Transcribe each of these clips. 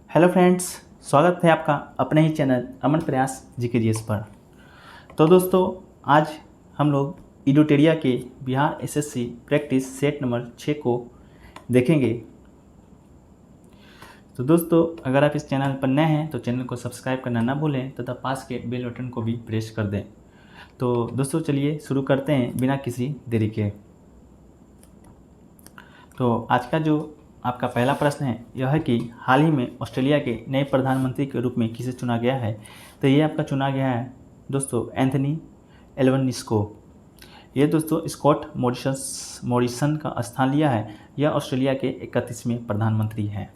Hello friends, स्वागत है आपका अपने ही चैनल अमन प्रयास जीकेजीएस पर। तो दोस्तों, आज हम लोग इडोटेरिया के Bihar SSC practice set number 6 को देखेंगे। तो दोस्तों, अगर आप इस चैनल पर नए हैं तो चैनल को सब्सक्राइब करना ना भूलें तथा पास के बेल बटन को भी प्रेस कर दें। तो दोस्तों, चलिए शुरू करते हैं बिना किसी देरी के। तो आज का जो आपका पहला प्रश्न है यह है कि हाल ही में ऑस्ट्रेलिया के नए प्रधानमंत्री के रूप में किसे चुना गया है। तो ये आपका चुना गया है दोस्तों एंथनी एल्बनीज़ को। ये दोस्तों स्कॉट मॉरिसन का स्थान लिया है। यह ऑस्ट्रेलिया के 31वें प्रधानमंत्री हैं।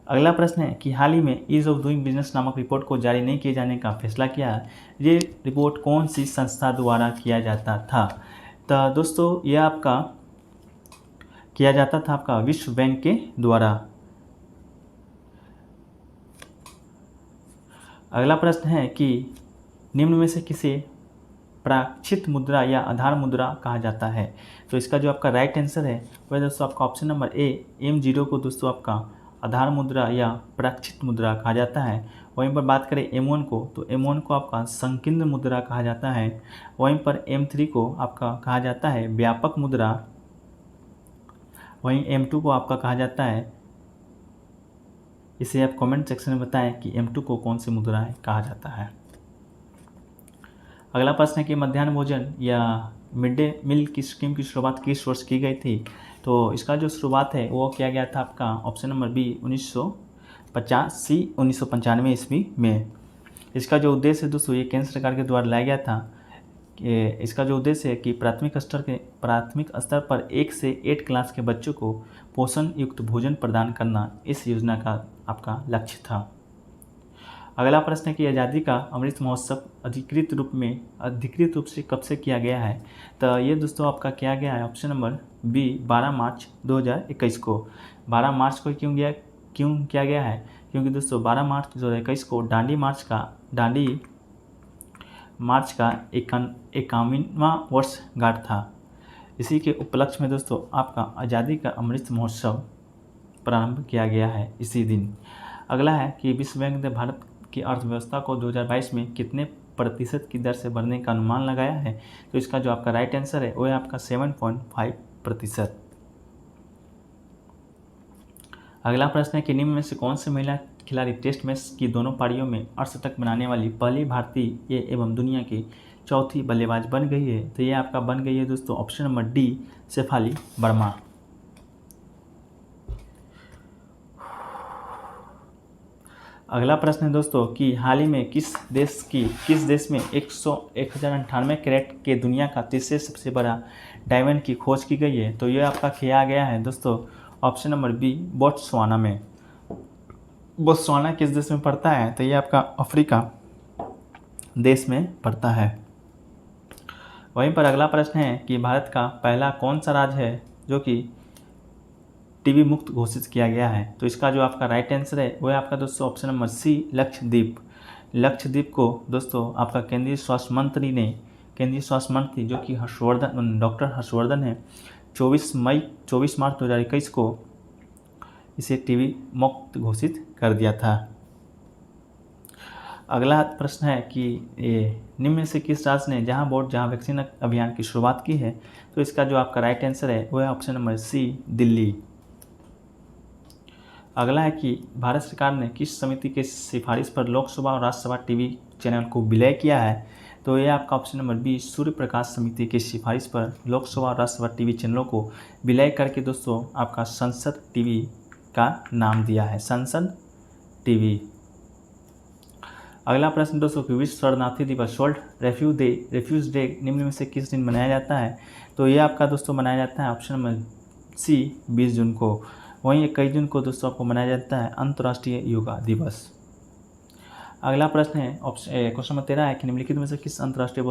अगला प्रश्न है कि हाल ही में ईज ऑफ डूइंग बिजनेस नामक रिपोर्ट को जारी नहीं किए जाने का फैसला किया है। ये रिपोर्ट कौन सी संस्था द्वारा किया जाता था। तो दोस्तों, यह आपका किया जाता था आपका विश्व बैंक के द्वारा। अगला प्रश्न है कि निम्न में से किसे प्राक्षित मुद्रा या आधार मुद्रा कहा जाता है। तो इसका जो आपका राइट आंसर है वह दोस्तों आपका ऑप्शन नंबर ए M0 को दोस्तों आपका आधार मुद्रा या प्राक्षित मुद्रा कहा जाता है। वहीं पर बात करें M1 को तो M1 को आपका संकीर्ण मुद्रा कहा जाता है। वहीं पर M3 को आपका कहा जाता है व्यापक मुद्रा। वहीं M2 को आपका कहा जाता है, इसे आप कमेंट सेक्शन में बताएं कि M2 को कौन सी मुद्रा कहा जाता है। अगला प्रश्न है कि मध्याह्न भोजन या मिड डे मील की स्कीम की शुरुआत किस वर्ष की गई थी। तो इसका जो शुरुआत है वो किया गया था आपका ऑप्शन नंबर बी 1995 ईस्वी में। इसका जो उद्देश्य है दोस्तों ये केंद्र सरकार के द्वारा लाया गया था। इसका जो उद्देश्य है कि प्राथमिक स्तर पर 1 से 8 क्लास के बच्चों को पोषण युक्त भोजन प्रदान करना इस योजना का आपका लक्ष्य था। अगला प्रश्न है कि आज़ादी का अमृत महोत्सव अधिकृत रूप से कब से किया गया है। तो ये दोस्तों आपका किया गया है ऑप्शन नंबर बी 12 मार्च 2021 को। 12 मार्च को क्यों किया गया है, क्योंकि दोस्तों 12 मार्च 2021 को दांडी मार्च का 51वां वर्षगांठ था। इसी के उपलक्ष्य में दोस्तों आपका आज़ादी का अमृत महोत्सव प्रारंभ किया गया है इसी दिन। अगला है कि विश्व बैंक ने भारत की अर्थव्यवस्था को 2022 में कितने प्रतिशत की दर से बढ़ने का अनुमान लगाया है। तो इसका जो आपका राइट आंसर है वो है आपका 7.5%। अगला प्रश्न है कि निम्न में से कौन सी महिला खिलाड़ी टेस्ट मैच की दोनों पारियों में अर्धशतक बनाने वाली पहली भारतीय एवं दुनिया की चौथी बल्लेबाज बन गई है। तो ये आपका बन गई है दोस्तों option number D Shefali Verma. अगला प्रश्न है दोस्तों कि हाल ही में किस देश में 1098 कैरेट के दुनिया का तीसरे सबसे बड़ा डायमंड की खोज की गई है। तो ये आपका किया गया है दोस्तों ऑप्शन नंबर बी बोत्सवाना में। बोत्सवाना किस देश में पड़ता है। तो ये आपका अफ्रीका देश में पड़ता है। वहीं पर अगला प्रश्न है कि भारत का पहला कौन सा राज्य है जो कि टीबी मुक्त घोषित किया गया है। तो इसका जो आपका राइट आंसर है वो है आपका दोस्तों option number C Lakshadweep. Lakshadweep को दोस्तों आपका केंद्रीय स्वास्थ्य मंत्री जो कि डॉक्टर हर्षवर्धन है 24 मार्च 2021 को इसे टीबी मुक्त घोषित कर दिया था। अगला प्रश्न है कि निम्न में से किस राज्य ने जहां वैक्सीन अभियान की शुरुआत की है। तो इसका जो आपका राइट आंसर है वो है ऑप्शन नंबर सी दिल्ली। अगला है कि भारत सरकार ने किस समिति के सिफारिश पर लोकसभा और राज्यसभा टीवी चैनल को विलय किया है। तो ये आपका option number B Surya Prakash समिति की सिफारिश पर लोकसभा और राज्यसभा टीवी चैनलों को विलय करके दोस्तों आपका संसद टीवी का नाम दिया है, संसद टीवी। अगला प्रश्न दोस्तों कि विश्व शरणार्थी दिवस वर्ल्ड रेफ्यूज डे निम्न में से किस दिन मनाया जाता है। तो ये आपका दोस्तों मनाया जाता है ऑप्शन नंबर सी 20 जून को। वहीं 21 जून को दोस्तों आपको मनाया जाता है अंतर्राष्ट्रीय योगा दिवस। अगला प्रश्न है क्वेश्चन नंबर 13 है कि निम्नलिखित में से किस अंतर्राष्ट्रीय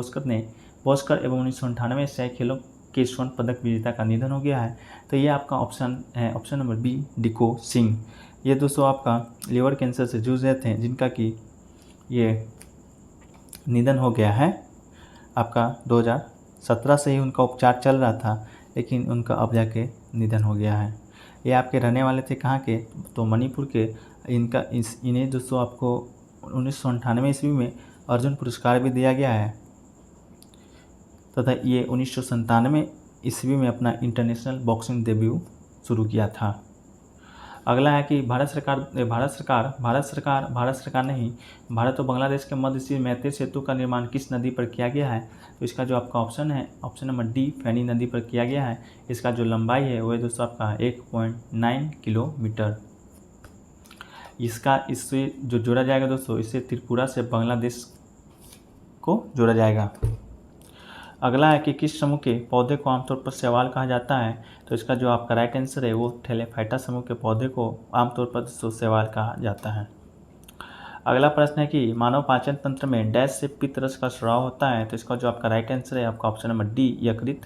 बोस्कर एवं 1998 एशियाई खेलों के स्वर्ण पदक विजेता का निधन हो गया है। तो ये आपका ऑप्शन है ऑप्शन नंबर बी डिको सिंह। ये दोस्तों आपका लीवर कैंसर से जूझ रहे थे जिनका कि ये निधन हो गया है। आपका 2017 से ही उनका उपचार चल रहा था लेकिन उनका अब जाके निधन हो गया है। ये आपके रहने वाले थे कहाँ के, तो मणिपुर के। इन्हें दोस्तों आपको 1998 ईस्वी में अर्जुन पुरस्कार भी दिया गया है तथा ये 1997 ईस्वी में अपना इंटरनेशनल बॉक्सिंग डेब्यू शुरू किया था। अगला है कि भारत सरकार नहीं, भारत और बांग्लादेश के मध्य स्थित मैत्री सेतु का निर्माण किस नदी पर किया गया है, तो इसका जो आपका ऑप्शन है, ऑप्शन नंबर डी, फैनी नदी पर किया गया है। इसका जो लंबाई है वो है दोस्तों आपका 1.9 किलोमीटर। इससे जो जोड़ा जाएगा दोस्तों, इससे त्रिपुरा से बांग्लादेश को जोड़ा जाएगा। अगला है कि किस समूह के पौधे को आमतौर पर शैवाल कहा जाता है, तो इसका जो आपका राइट आंसर है वो थैलेफाइटा समूह के पौधे को आमतौर पर दोस्तों शैवाल कहा जाता है। अगला प्रश्न है कि मानव पाचन तंत्र में डैश से पित्त रस का स्राव होता है, तो इसका जो आपका राइट आंसर है आपका ऑप्शन नंबर डी, यकृत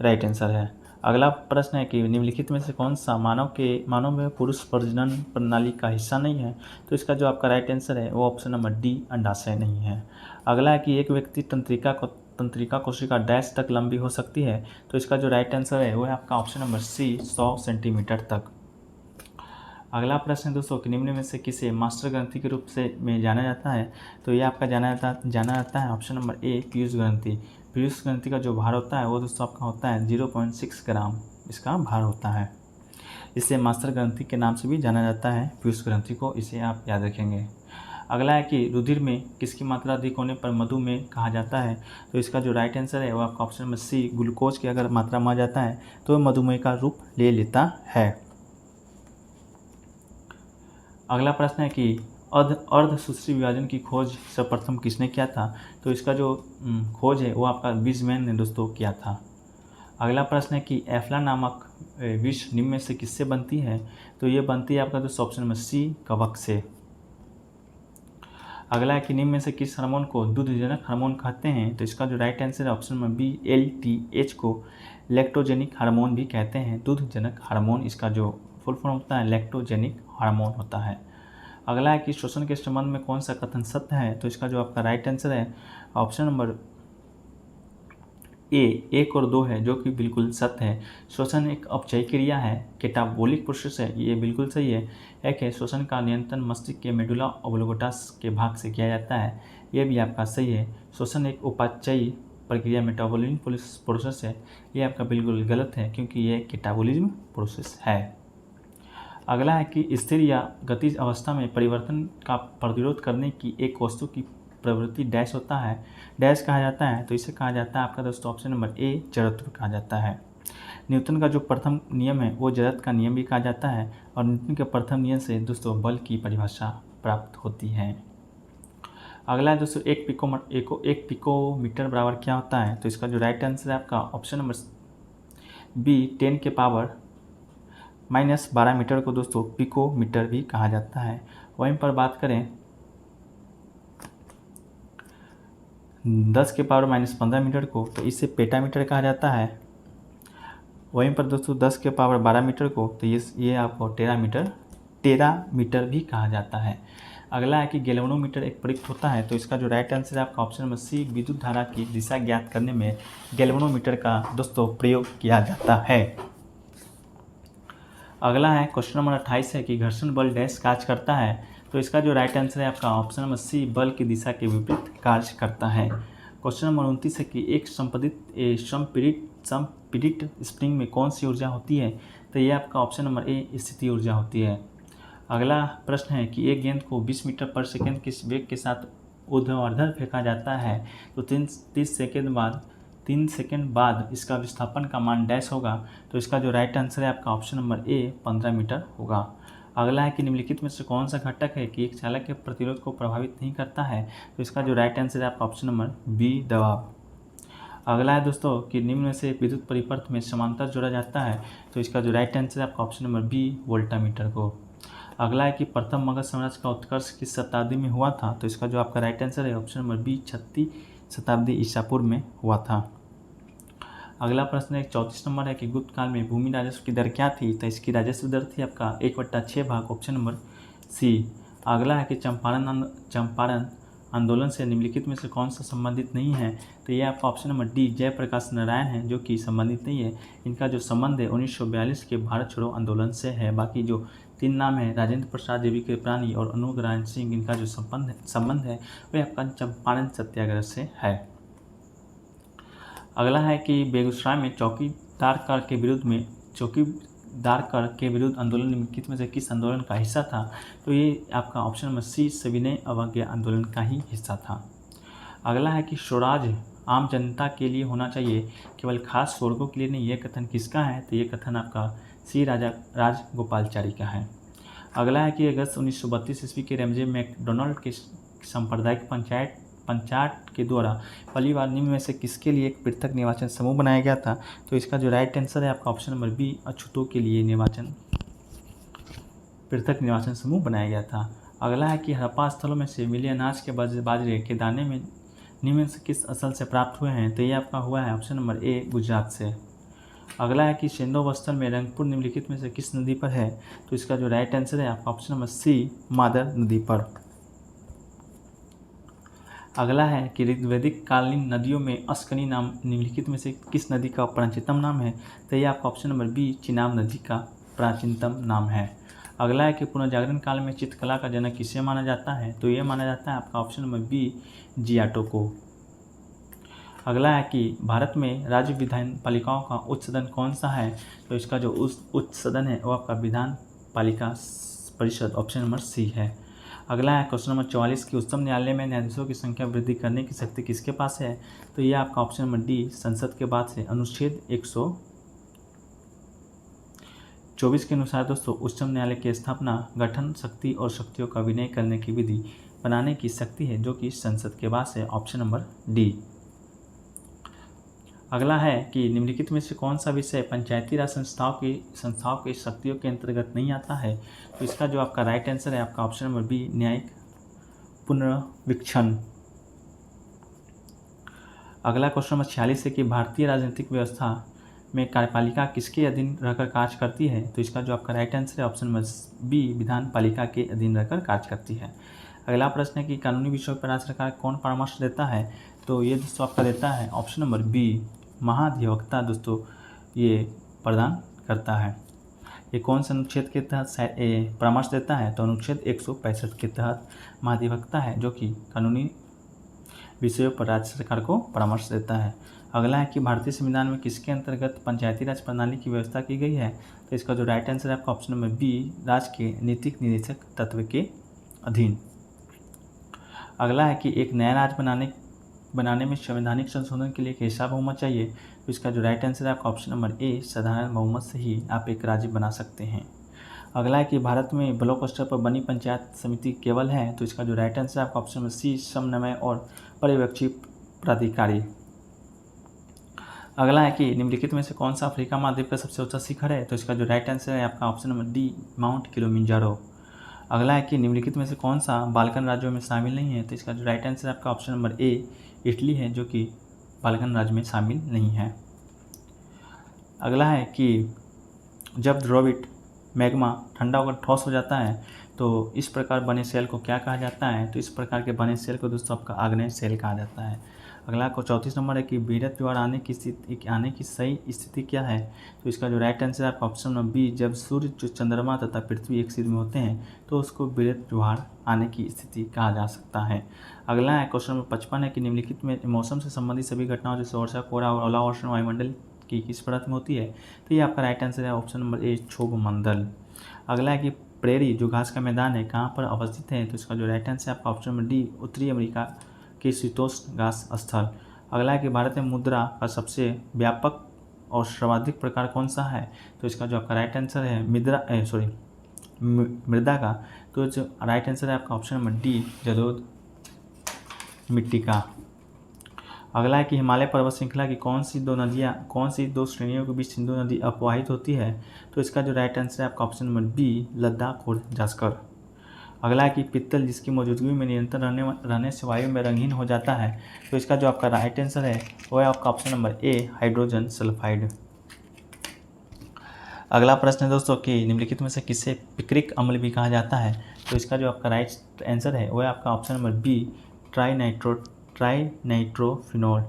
राइट आंसर है। अगला प्रश्न है कि निम्नलिखित में से कौन सा मानव में पुरुष प्रजनन प्रणाली का हिस्सा नहीं है, तो इसका जो आपका राइट आंसर है वो ऑप्शन नंबर डी, अंडाशय नहीं है। अगला है कि एक व्यक्ति तंत्रिका कोशिका डैश तक लंबी हो सकती है, तो इसका जो राइट आंसर है वो है आपका ऑप्शन नंबर सी, 100 सेंटीमीटर तक। अगला प्रश्न है दोस्तों कि निम्न में से किसे मास्टर ग्रंथि के रूप में जाना जाता है, तो ये आपका जाना जाता है ऑप्शन नंबर ए, पीयूष ग्रंथि। पीयूष ग्रंथि का जो भार होता है वो दोस्तों आपका होता है 0.6 ग्राम इसका भार होता है। इसे मास्टर ग्रंथि के नाम से भी जाना जाता है, पीयूष ग्रंथि को, इसे आप याद रखेंगे। अगला है कि रुधिर में किसकी मात्रा अधिक होने पर मधुमेह कहा जाता है, तो इसका जो राइट आंसर है वो आपका ऑप्शन नंबर सी, ग्लूकोज की अगर मात्रा बढ़ जाता है तो मधुमेह का रूप ले लेता है। अगला प्रश्न है कि अर्ध सूत्री विभाजन की खोज सर्वप्रथम किसने किया था, तो इसका जो खोज है वो आपका वीज़मैन ने दोस्तों किया था। अगला प्रश्न है कि एफ्ला नामक विष निम्न में से किससे बनती है, तो ये बनती है आपका दोस्तों ऑप्शन नंबर सी, कवक से। अगला है कि निम्न में से किस हार्मोन को दूधजनक हार्मोन कहते हैं, तो इसका जो राइट आंसर है ऑप्शन नंबर बी, LTH को लैक्टोजेनिक हार्मोन भी कहते हैं, दूधजनक हार्मोन, इसका जो फुल फॉर्म होता है लैक्टोजेनिक हार्मोन होता है। अगला है कि श्वसन के संबंध में कौन सा कथन सत्य है, तो इसका जो आपका राइट आंसर है ऑप्शन नंबर ए, 1 और 2 है, जो कि बिल्कुल सत्य है। श्वसन एक अपचयी क्रिया है, कैटाबोलिक प्रोसेस है, ये बिल्कुल सही है। एक है श्वसन का नियंत्रण मस्तिष्क के मेडुला ऑब्लोंगेटास के भाग से किया जाता है, ये भी आपका सही है। श्वसन एक उपापचयी प्रक्रिया मेटाबॉलिज्म प्रोसेस है, ये आपका बिल्कुल गलत है क्योंकि ये कैटाबॉलिज्म प्रोसेस है। अगला है कि स्थिर या गतिज अवस्था में परिवर्तन का प्रतिरोध करने की एक वस्तु की प्रवृत्ति डैश होता है, डैश कहा जाता है, तो इसे कहा जाता है आपका दोस्तों ऑप्शन नंबर ए, जड़त्व कहा जाता है। न्यूटन का जो प्रथम नियम है वो जड़त्व का नियम भी कहा जाता है, और न्यूटन के प्रथम नियम से दोस्तों बल की परिभाषा प्राप्त होती है। अगला है दोस्तों एक पिकोमीटर बराबर क्या होता है, तो इसका जो राइट आंसर है आपका ऑप्शन नंबर बी, 10 के पावर -12 मीटर को दोस्तों पिकोमीटर भी कहा जाता है। वहीं पर बात करें 10 के पावर -15 मीटर को, तो इसे पेटामीटर कहा जाता है। वहीं पर दोस्तों 10 के पावर 12 मीटर को, तो ये आपको टेरामीटर भी कहा जाता है। अगला है कि गैल्वेनोमीटर एक प्रयुक्त होता है, तो इसका जो राइट आंसर है आपका ऑप्शन नंबर सी, विद्युत धारा की दिशा ज्ञात करने में गैल्वेनोमीटर का दोस्तों प्रयोग किया जाता है। अगला है क्वेश्चन नंबर 28 है कि घर्षण बल डैश कार्य करता है, तो इसका जो राइट आंसर है आपका ऑप्शन नंबर सी, बल की दिशा के विपरीत कार्य करता है। क्वेश्चन नंबर 29 है कि एक संपीड़ित स्प्रिंग में कौन सी ऊर्जा होती है, तो ये आपका ऑप्शन नंबर ए, स्थिति ऊर्जा होती है। अगला प्रश्न है कि एक गेंद को 20 मीटर पर सेकेंड के वेग के साथ ऊर्ध्वाधर फेंका जाता है, तो 3 सेकेंड बाद इसका विस्थापन का मान डैश होगा, तो इसका जो राइट आंसर है आपका ऑप्शन नंबर ए, 15 मीटर होगा। अगला है कि निम्नलिखित में से कौन सा घटक है कि एक चालक के प्रतिरोध को प्रभावित नहीं करता है, तो इसका जो राइट आंसर है आपका ऑप्शन नंबर बी, दबाव। अगला है दोस्तों कि निम्न में से विद्युत परिपथ में समांतर जोड़ा जाता है, तो इसका जो राइट आंसर है आपका ऑप्शन नंबर बी, वोल्टामीटर को। अगला है कि प्रथम मगध साम्राज्य का उत्कर्ष किस शताब्दी में हुआ था, तो इसका जो आपका राइट आंसर है ऑप्शन नंबर बी, 36 शताब्दी ईसा पूर्व में हुआ था। अगला प्रश्न है 34 नंबर है कि गुप्त काल में भूमि राजस्व की दर क्या थी, तो इसकी राजस्व दर थी आपका 1/6 भाग, ऑप्शन नंबर सी। अगला है कि चंपारण आंदोलन से निम्नलिखित में से कौन सा संबंधित नहीं है? तो ये आपका option number D Jayaprakash Narayan है, जो कि संबंधित नहीं है। इनका जो संबंध है 1942 के भारत छोड़ो आंदोलन से है। बाकी जो 3 नाम है राजेंद्र प्रसाद, देवी के प्राणी और अनुग्रह सिंह, इनका जो संबंध है वह आपका चंपारण सत्याग्रह से है। अगला है कि बेगूसराय में चौकीदार कर के विरुद्ध आंदोलन निम्नलिखित में से किस आंदोलन का हिस्सा था? तो ये आपका ऑप्शन नंबर सी सविनय अवज्ञा आंदोलन का ही हिस्सा था। अगला है कि स्वराज आम जनता के लिए होना चाहिए, केवल खास वर्गों के लिए नहीं। यह कथन किसका है? तो ये कथन आपका सी राजगोपालचारी का है। अगला है कि अगस्त 1932 ईस्वी के रेमजे मैकडोनाल्ड के सांप्रदायिक पंचायत के द्वारा पहली बार निम्न में से किसके लिए एक पृथक निर्वाचन समूह बनाया गया था? तो इसका जो राइट आंसर है आपका ऑप्शन नंबर बी अछूतों के लिए पृथक निर्वाचन समूह बनाया गया था। अगला है कि हड़प्पा स्थलों में से मिले अनाज के बाजरे के दाने में निम्न से किस असल से प्राप्त हुए हैं? तो ये आपका हुआ है ऑप्शन नंबर ए गुजरात से। अगला है कि सिंधु बस्तर में रंगपुर निम्नलिखित में से किस नदी पर है? तो इसका जो राइट आंसर है आपका ऑप्शन नंबर सी मादर नदी पर। अगला है कि ऋग्वैदिक कालीन नदियों में अस्कनी नाम निम्नलिखित में से किस नदी का प्राचीनतम नाम है? तो ये आपका ऑप्शन नंबर बी चिनाब नदी का प्राचीनतम नाम है। अगला है कि पुनर्जागरण काल में चित्रकला का जनक किसे माना जाता है? तो ये माना जाता है आपका ऑप्शन नंबर बी जियाटो को। अगला है कि भारत में राज्य विधान पालिकाओं का उच्च सदन कौन सा है? तो इसका जो उच्च सदन है वो आपका विधान पालिका परिषद, ऑप्शन नंबर सी है। अगला है क्वेश्चन नंबर 44 की उच्चतम न्यायालय में न्यायाधीशों की संख्या वृद्धि करने की शक्ति किसके पास है? तो ये आपका ऑप्शन नंबर डी संसद के बाद से अनुच्छेद 124 के अनुसार दोस्तों उच्चतम न्यायालय की स्थापना गठन शक्ति और शक्तियों का विनय करने की विधि बनाने की शक्ति है, जो कि संसद के बाद है, ऑप्शन नंबर डी। अगला है कि निम्नलिखित में से कौन सा विषय पंचायती राज संस्थाओं की शक्तियों के अंतर्गत नहीं आता है? तो इसका जो आपका राइट आंसर है आपका ऑप्शन नंबर बी न्यायिक पुनर्वीक्षण। अगला क्वेश्चन नंबर 46 है कि भारतीय राजनीतिक व्यवस्था में कार्यपालिका किसके अधीन रहकर कार्य करती है? तो इसका जो आपका राइट आंसर है ऑप्शन नंबर बी विधान पालिका के अधीन रहकर कार्य करती है। अगला प्रश्न है कि कानूनी विषयों पर राज्य सरकार कौन परामर्श देता है? तो ये दोस्तों आपका देता है ऑप्शन नंबर बी महाधिवक्ता दोस्तों ये प्रदान करता है। ये कौन से अनुच्छेद के तहत परामर्श देता है? तो अनुच्छेद 165 के तहत महाधिवक्ता है जो कि कानूनी विषयों पर राज्य सरकार को परामर्श देता है। अगला है कि भारतीय संविधान में किसके अंतर्गत पंचायती राज प्रणाली की व्यवस्था की गई है? तो इसका जो राइट आंसर है आपका ऑप्शन नंबर बी राज्य के नीतिक निदेशक तत्व के अधीन। अगला है कि एक नया राज्य बनाने में संवैधानिक संशोधन के लिए कैसा बहुमत चाहिए? तो इसका जो राइट आंसर है आपका ऑप्शन नंबर ए साधारण बहुमत से ही आप एक राज्य बना सकते हैं। अगला है कि भारत में ब्लॉक स्तर पर बनी पंचायत समिति केवल है? तो इसका जो राइट आंसर है आपका ऑप्शन नंबर सी समन्वय और पर्यवेक्षी प्राधिकारी। अगला है कि निम्नलिखित में से कौन सा अफ्रीका महाद्वीप का सबसे ऊंचा शिखर है? तो इसका जो राइट आंसर है आपका option number D mount Kilimanjaro. अगला है कि निम्नलिखित में से कौन सा बाल्कन राज्यों में शामिल नहीं है? तो इसका जो राइट आंसर है आपका ऑप्शन नंबर ए इटली है, जो कि बाल्कन राज्य में शामिल नहीं है। अगला है कि जब द्रविड मैग्मा ठंडा होकर ठोस हो जाता है तो इस प्रकार बने सेल को क्या कहा जाता है? तो इस प्रकार के बने सेल को दोस्तों आपका आग्नेय सेल कहा जाता है। अगला को 34 नंबर है कि वृहद ज्वार आने की सही स्थिति क्या है? तो इसका जो राइट आंसर है आपका ऑप्शन नंबर बी जब सूर्य जो चंद्रमा तथा पृथ्वी एक सिर में होते हैं तो उसको वृहद ज्वार आने की स्थिति कहा जा सकता है। अगला है क्वेश्चन नंबर 55 है कि निम्नलिखित में मौसम से संबंधित सभी घटनाओं जैसे वर्षा, कोहरा और ओला वर्षण वायुमंडल की किस परत में होती है? तो ये आपका राइट आंसर है ऑप्शन नंबर ए क्षोभ मंडल। अगला है कि प्रेरी जो घास का मैदान है कहाँ पर अवस्थित है? तो इसका जो राइट आंसर है आपका ऑप्शन नंबर डी उत्तरी अमेरिका के शीतोष्ण घास स्थल। अगला है कि भारत में मुद्रा का सबसे व्यापक और सर्वाधिक प्रकार कौन सा है? तो इसका जो आपका राइट आंसर है मृदा का। तो जो राइट आंसर है आपका ऑप्शन नंबर डी जलोढ़ मिट्टी का। अगला है कि हिमालय पर्वत श्रृंखला की कौन सी दो श्रेणियों के बीच सिंधु नदी अपवाहित होती है? तो इसका जो राइट आंसर है आपका ऑप्शन नंबर बी लद्दाख और जास्कर। अगला है कि पित्तल जिसकी मौजूदगी में निरंतर रहने से वायु में रंगीन हो जाता है। तो इसका जो आपका राइट आंसर है वो है आपका option number A hydrogen sulphide. अगला प्रश्न है दोस्तों कि निम्नलिखित में से किसे पिक्रिक अम्ल भी कहा जाता है? तो इसका जो आपका राइट आंसर है वो है आपका ऑप्शन नंबर बी ट्राइनाइट्रोफिनोल।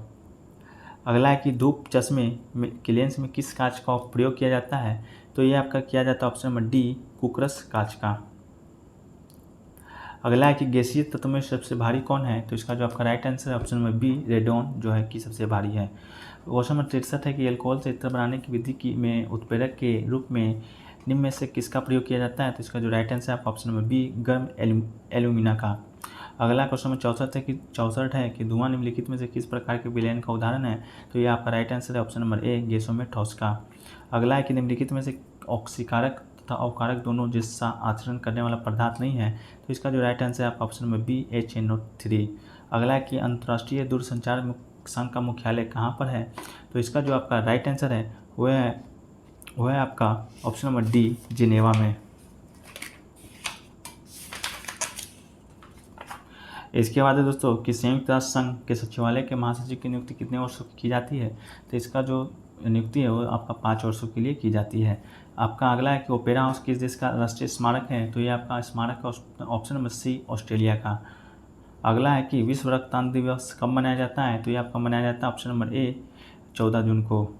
अगला है कि धूप चश्मे के लेंस में किस कांच का प्रयोग किया जाता है, तो ये आपका किया जाता है ऑप्शन नंबर डी, कुकरस कांच का। अगला है कि गैसीय तत्व में सबसे भारी कौन है, तो इसका जो आपका राइट आंसर है ऑप्शन नंबर बी, रेडोन जो है कि सबसे भारी है। क्वेश्चन नंबर 63 है कि अल्कोहल से इत्र बनाने की विधि में उत्प्रेरक के रूप में निम्न में से किसका प्रयोग किया जाता है, तो इसका जो राइट आंसर है आपका ऑप्शन नंबर बी, गर्म एल्यूमिना का। अगला क्वेश्चन नंबर 64 है कि धुआं निम्नलिखित में से किस प्रकार के विलयन का उदाहरण है, तो ये आपका राइट आंसर है ऑप्शन नंबर ए, गैसों में ठोस का। अगला है कि निम्नलिखित में से ऑक्सीकारक तथा अवकारक दोनों जैसा आचरण करने वाला पदार्थ नहीं है, तो इसका जो राइट आंसर है आपका ऑप्शन नंबर बी, HNO3। अगला है कि अंतर्राष्ट्रीय दूरसंचार संघ का मुख्यालय कहाँ पर है, तो इसका जो आपका राइट आंसर है वह है आपका ऑप्शन नंबर डी, जिनेवा में। इसके बाद है दोस्तों कि संयुक्त राष्ट्र संघ के सचिवालय के महासचिव की नियुक्ति कितने वर्षों की जाती है, तो इसका जो नियुक्ति है वो आपका 5 वर्षों के लिए की जाती है। आपका अगला है कि ओपेरा हाउस किस देश का राष्ट्रीय स्मारक है, तो ये आपका स्मारक है ऑप्शन नंबर सी, ऑस्ट्रेलिया का। अगला है कि विश्व रक्तदान दिवस कब मनाया जाता है, तो ये आपका मनाया जाता है ऑप्शन नंबर ए, 14 जून को।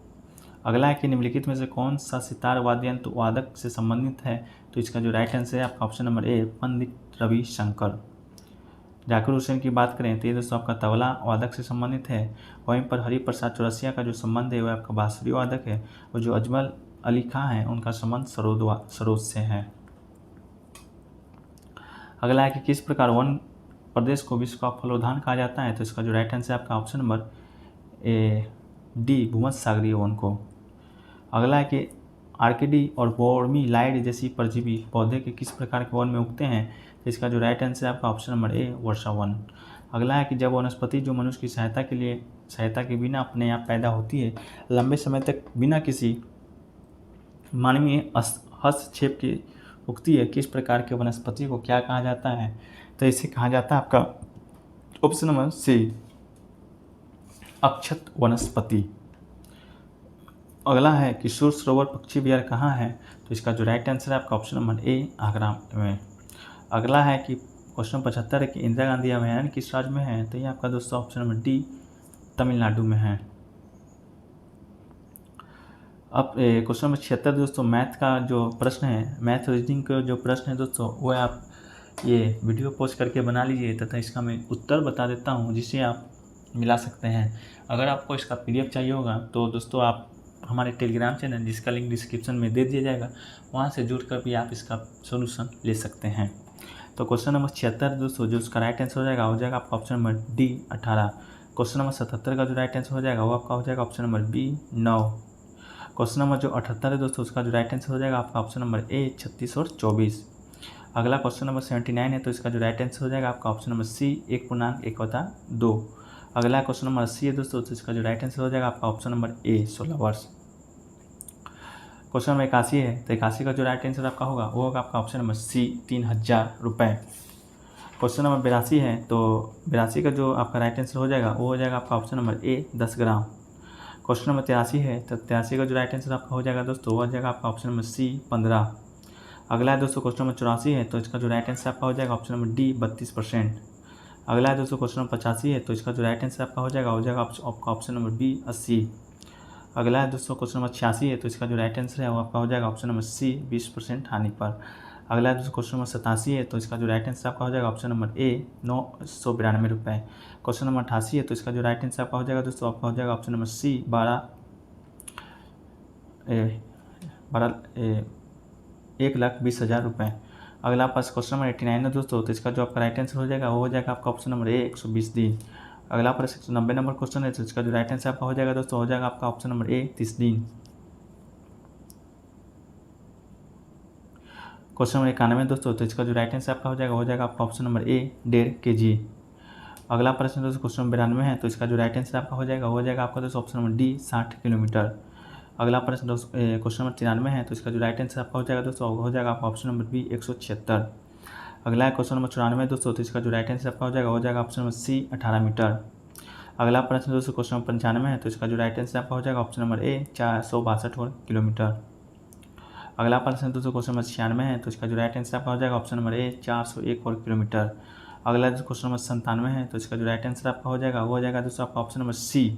अगला है कि निम्नलिखित में से कौन सा सितार वाद्य यंत्र वादक से संबंधित है, तो इसका जो राइट आंसर है आपका option number A, Pandit Ravishankar. Zakir Hussain की बात करें तो ये दोस्तों आपका तबला वादक से संबंधित है। वहीं पर हरिप्रसाद चौरसिया का जो संबंध है वह आपका बांसुरी वादक है, और जो अजमल अली खां है उनका संबंध सरोद से है। अगला है कि किस प्रकार वन प्रदेश को विश्व का फलोद्यान कहा जाता है, तो इसका जो राइट आंसर है आपका ऑप्शन नंबर ए, डी, भूमध्यसागरीय वन को। अगला है कि आर्किडी और ब्रोमीलाइड जैसी परजीवी पौधे के किस प्रकार के वन में उगते हैं, तो इसका जो राइट आंसर है आपका option number A, Varsha one. अगला है कि जब वनस्पति जो मनुष्य की सहायता के बिना अपने आप पैदा होती है, लंबे समय तक बिना किसी मानवीय हस्तक्षेप के उगती है, किस प्रकार के वनस्पति को क्या कहा जाता है, तो इसे कहा जाता है आपका ऑप्शन नंबर सी, अक्षत वनस्पति। अगला है कि सूर सरोवर पक्षी विहार कहाँ है, तो इसका जो राइट आंसर है आपका ऑप्शन नंबर ए, आगरा में। अगला है कि क्वेश्चन 75 है कि इंदिरा गांधी अभयारण्य किस राज्य में है, तो ये आपका दोस्तों ऑप्शन नंबर डी, तमिलनाडु में है। अब क्वेश्चन नंबर 76 दोस्तों मैथ का जो प्रश्न है, मैथ रीजनिंग का जो प्रश्न है दोस्तों, वह आप ये वीडियो पोस्ट करके बना लीजिए तथा इसका मैं उत्तर बता देता हूँ, जिसे आप मिला सकते हैं। अगर आपको इसका PDF चाहिए होगा तो दोस्तों आप हमारे टेलीग्राम चैनल, जिसका लिंक डिस्क्रिप्शन में दे दिया जाएगा, वहाँ से जुड़कर भी आप इसका सोल्यूशन ले सकते हैं। तो क्वेश्चन नंबर 76 दोस्तों जो उसका राइट आंसर हो जाएगा आपका option number D, 18। Question number 77 का जो राइट आंसर हो जाएगा वो आपका हो जाएगा option number B, 9। Question number जो 78 है दोस्तों उसका जो राइट आंसर हो जाएगा आपका ऑप्शन नंबर ए, 36 और 24। अगला क्वेश्चन नंबर 79 है, तो इसका जो राइट आंसर हो जाएगा आपका ऑप्शन नंबर सी, 1.1/2। अगला क्वेश्चन नंबर 80 है दोस्तों, तो इसका जो राइट आंसर हो जाएगा आपका ऑप्शन नंबर ए, 16 वर्ष। क्वेश्चन नंबर 81 है, तो 81 का जो राइट आंसर आपका होगा वो होगा आपका ऑप्शन नंबर सी, 3000 रुपये। क्वेश्चन नंबर 82 है, तो 82 का जो आपका राइट आंसर हो जाएगा वो हो जाएगा आपका option number A, 10 gram. Question number 83 है, तो 83 का जो राइट आंसर आपका हो जाएगा दोस्तों वो हो जाएगा आपका ऑप्शन नंबर सी, 15। अगला है दोस्तों क्वेश्चन नंबर 84 है, तो इसका जो राइट आंसर आपका हो जाएगा ऑप्शन नंबर डी, 32%। अगला है दोस्तों क्वेश्चन नंबर 85 है, तो इसका जो राइट आंसर आपका हो जाएगा आपका ऑप्शन नंबर बी, 80। अगला है दोस्तों क्वेश्चन नंबर 86 है, तो इसका जो राइट आंसर है वो आपका हो जाएगा ऑप्शन नंबर सी, 20% हानि पर। अगला है दोस्तों क्वेश्चन नंबर 87 है, तो इसका जो राइट आंसर आपका हो जाएगा ऑप्शन नंबर ए, 992 रुपये। क्वेश्चन नंबर 88 है, तो इसका जो राइट आंसर आपका हो जाएगा दोस्तों आपका हो जाएगा ऑप्शन नंबर सी, 1,20,000 रुपये। अगला पास क्वेश्चन नंबर 89 है दोस्तों, तो इसका जो आपका राइट आंसर हो जाएगा वो हो जाएगा आपका ऑप्शन नंबर ए, 120 दिन। अगला प्रश्न 190 नंबर क्वेश्चन है, तो इसका जो राइट आंसर आपका हो जाएगा दोस्तों हो जाएगा आपका ऑप्शन नंबर ए, 30 दिन। क्वेश्चन नंबर 91 दोस्तों, तो इसका जो राइट आंसर आपका हो जाएगा आपका ऑप्शन नंबर ए, 1.5 kg। अगला प्रश्न दोस्तों क्वेश्चन नंबर 92 है, तो इसका जो राइट आंसर आपका हो जाएगा आपका दोस्तों ऑप्शन नंबर डी, 60 किलोमीटर। अगला प्रश्न दोस्तों क्वेश्चन नंबर 93 है, तो इसका जो राइट आंसर आपका हो जाएगा दोस्तों हो जाएगा आपका ऑप्शन नंबर बी, 176। अगला है क्वेश्चन नंबर 94 दोस्तों, तो इसका जो राइट आंसर आपका हो जाएगा ऑप्शन नंबर सी, 18 मीटर। अगला प्रश्न दोस्तों क्वेश्चन नंबर 95 है, तो इसका जो राइट आंसर आपका हो जाएगा ऑप्शन नंबर ए, 462 किलोमीटर। अगला प्रश्न दोस्तों क्वेश्चन नंबर 96 है, तो इसका जो राइट आंसर आपका हो जाएगा ऑप्शन नंबर ए, 401 किलोमीटर। अगला जो क्वेश्चन नंबर 97 है, तो इसका जो राइट आंसर आपका हो जाएगा वो हो जाएगा दोस्तों आपका option number C.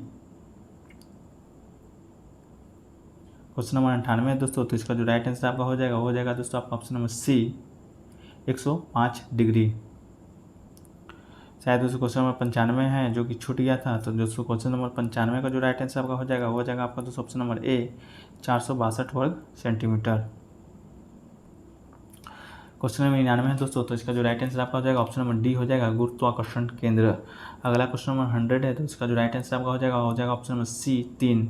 Question number 98 है दोस्तों, तो इसका जो राइट आंसर आपका हो जाएगा वो हो जाएगा दोस्तों आपका ऑप्शन नंबर सी 105 डिग्री। शायद दोस्तों क्वेश्चन नंबर 95 है जो कि छूट गया था, तो दोस्तों क्वेश्चन नंबर 95 का जो राइट आंसर आपका हो जाएगा वो हो जाएगा आपका दोस्तों ऑप्शन नंबर ए 462 वर्ग सेंटीमीटर। क्वेश्चन नंबर 99 है दोस्तों, तो इसका जो राइट आंसर आपका हो जाएगा ऑप्शन नंबर डी हो जाएगा गुरुत्वाकर्षण केंद्र। अगला क्वेश्चन नंबर 100 है, तो इसका जो राइट आंसर आपका हो जाएगा option number C 3।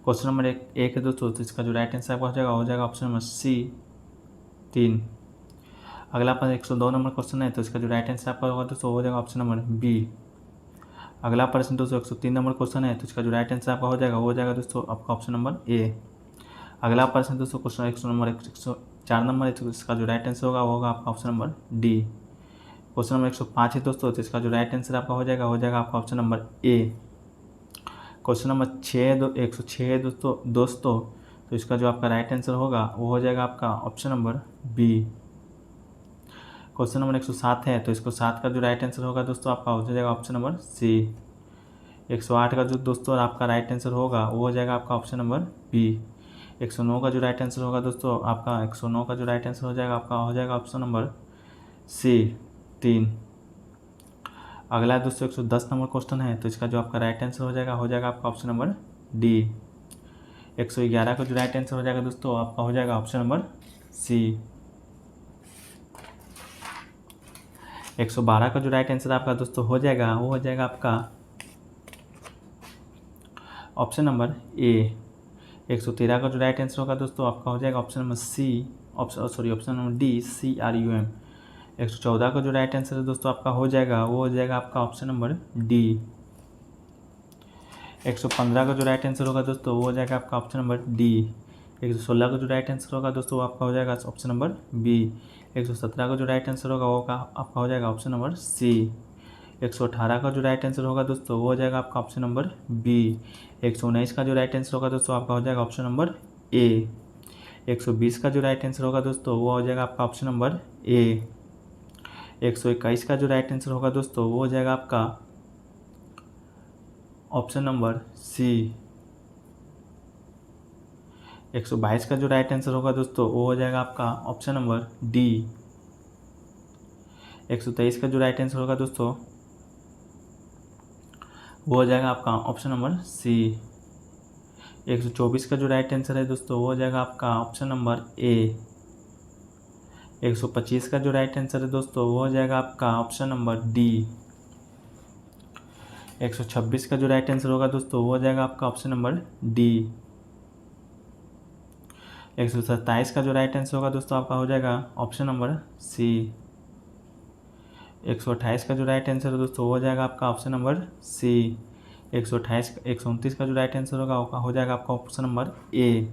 Question number एक है दोस्तों, तो इसका जो राइट आंसर आपका हो जाएगा ऑप्शन नंबर सी 3। अगला पर 102 नंबर क्वेश्चन है, तो इसका जो राइट आंसर आपका होगा दोस्तों हो जाएगा ऑप्शन नंबर बी। अगला प्रश्न दोस्तों 103 नंबर क्वेश्चन है, तो इसका जो राइट आंसर आपका हो जाएगा दोस्तों आपका ऑप्शन नंबर ए। अगला प्रश्न दोस्तों क्वेश्चन 104 नंबर है, तो इसका जो राइट आंसर होगा वो होगा आपका option number D. Question number 105 है दोस्तों, तो इसका जो राइट आंसर आपका हो जाएगा आपका option number A. Question number 106 है दोस्तों, तो इसका जो आपका राइट आंसर होगा वो हो जाएगा आपका option number B. Question number 107 है, तो इसको 7 का जो राइट आंसर होगा दोस्तों आपका हो जाएगा ऑप्शन नंबर सी। 108 का जो दोस्तों आपका राइट आंसर होगा वो हो जाएगा आपका ऑप्शन नंबर बी। 109 का जो राइट आंसर होगा दोस्तों आपका 109 का जो राइट आंसर हो जाएगा ऑप्शन नंबर सी 3। अगला दोस्तों 110 नंबर क्वेश्चन है, तो इसका जो आपका राइट आंसर हो जाएगा आपका ऑप्शन नंबर डी। 111 का जो राइट आंसर हो जाएगा दोस्तों आपका हो जाएगा ऑप्शन नंबर सी। 112 का जो राइट आंसर आपका दोस्तों हो जाएगा वो हो जाएगा आपका ऑप्शन नंबर ए। 113 का जो राइट आंसर होगा दोस्तों आपका हो जाएगा ऑप्शन नंबर डी CRUM। 114 का जो राइट आंसर है दोस्तों आपका हो जाएगा वो हो जाएगा आपका ऑप्शन नंबर डी। 115 का जो राइट आंसर होगा दोस्तों वो हो जाएगा आपका ऑप्शन नंबर डी। 116 का जो राइट आंसर होगा दोस्तों वो आपका हो जाएगा ऑप्शन नंबर बी। 117 का जो राइट आंसर होगा वो आपका हो जाएगा ऑप्शन नंबर सी। 118 का जो राइट आंसर होगा दोस्तों वो हो जाएगा आपका ऑप्शन नंबर बी। 119 का जो राइट आंसर होगा दोस्तों आपका हो जाएगा ऑप्शन नंबर ए। 120 का जो राइट आंसर होगा दोस्तों वो हो जाएगा आपका ऑप्शन नंबर ए। 121 का जो राइट आंसर होगा दोस्तों वो हो जाएगा आपका ऑप्शन नंबर सी। 122 का जो राइट आंसर होगा दोस्तों वो हो जाएगा आपका ऑप्शन नंबर डी। 123 का जो राइट आंसर होगा दोस्तों वो हो जाएगा आपका ऑप्शन नंबर सी। 124 का जो राइट आंसर है दोस्तों वो हो जाएगा आपका ऑप्शन नंबर ए। 125 का जो राइट आंसर है दोस्तों वो हो जाएगा आपका ऑप्शन नंबर डी। 126 का जो राइट आंसर होगा दोस्तों वो हो जाएगा आपका ऑप्शन नंबर डी। 127 का जो राइट आंसर होगा दोस्तों आपका हो जाएगा ऑप्शन नंबर सी। 128 का जो राइट आंसर है दोस्तों वो हो जाएगा आपका ऑप्शन नंबर सी। 129 का जो राइट आंसर होगा वो हो जाएगा आपका ऑप्शन नंबर ए।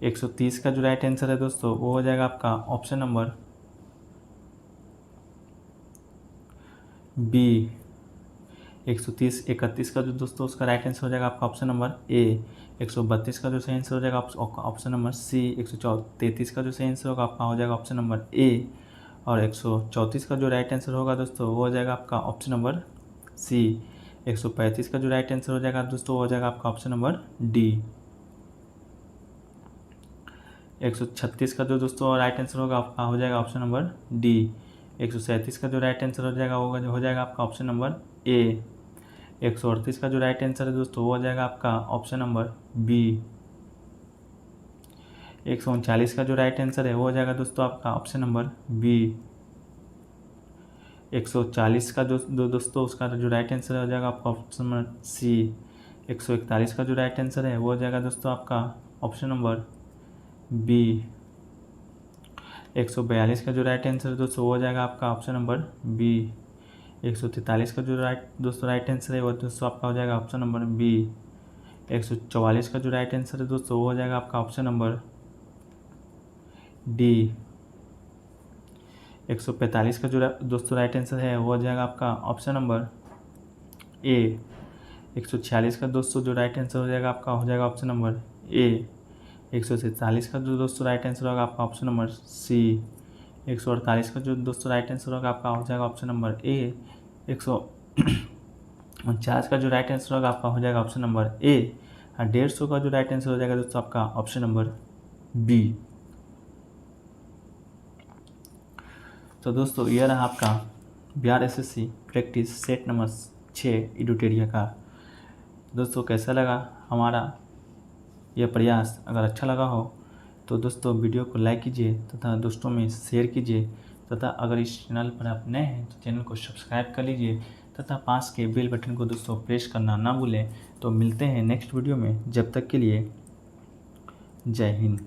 130 का जो राइट आंसर है दोस्तों वो हो जाएगा आपका ऑप्शन नंबर बी। 31 का जो दोस्तों उसका राइट आंसर हो जाएगा आपका ऑप्शन नंबर ए। 132 का जो सही आंसर हो जाएगा ऑप्शन नंबर सी। 133 का जो सही आंसर होगा आपका हो जाएगा ऑप्शन नंबर ए। और 134 का जो राइट आंसर होगा दोस्तों वो हो जाएगा आपका ऑप्शन नंबर सी। 135 का जो राइट आंसर हो जाएगा दोस्तों वो हो जाएगा आपका ऑप्शन नंबर डी। 136 का जो दोस्तों राइट आंसर होगा आपका हो जाएगा ऑप्शन नंबर डी। 137 का जो राइट आंसर हो जाएगा हो जाएगा आपका ऑप्शन नंबर ए। 138 का जो राइट आंसर है दोस्तों वो हो जाएगा आपका ऑप्शन नंबर बी। 139 का जो राइट आंसर है वो हो जाएगा दोस्तों आपका ऑप्शन नंबर बी। 140 का जो दोस्तों उसका जो राइट आंसर हो जाएगा आपका ऑप्शन नंबर सी। 141 का जो राइट आंसर है वो हो जाएगा दोस्तों आपका ऑप्शन नंबर बी। 142 का जो राइट आंसर है दोस्तों वो हो जाएगा आपका ऑप्शन नंबर बी। 143 का जो राइट आंसर है वो दोस्तों आपका हो जाएगा ऑप्शन नंबर बी। 144 का जो राइट आंसर है दोस्तों वो हो जाएगा आपका ऑप्शन नंबर डी। 145 का जो दोस्तों राइट आंसर है वो हो जाएगा आपका ऑप्शन नंबर ए। 146 का दोस्तों जो राइट आंसर हो जाएगा आपका हो जाएगा ऑप्शन नंबर ए। 147 का जो दोस्तों राइट आंसर होगा आपका ऑप्शन नंबर सी। 148 का जो दोस्तों राइट आंसर होगा आपका हो जाएगा ऑप्शन नंबर ए। 149 का जो राइट आंसर होगा आपका हो जाएगा ऑप्शन नंबर ए। और 150 का जो राइट आंसर हो जाएगा दोस्तों आपका ऑप्शन नंबर बी। तो दोस्तों यह रहा आपका Bihar SSC practice set number 6 एडुटेरिया का। दोस्तों कैसा लगा हमारा यह प्रयास? अगर अच्छा लगा हो तो दोस्तों वीडियो को लाइक कीजिए तथा दोस्तों में शेयर कीजिए, तथा अगर इस चैनल पर आप नए हैं तो चैनल को सब्सक्राइब कर लीजिए तथा पास के बेल बटन को दोस्तों प्रेस करना ना भूलें। तो मिलते हैं नेक्स्ट वीडियो में, जब तक के लिए जय हिंद।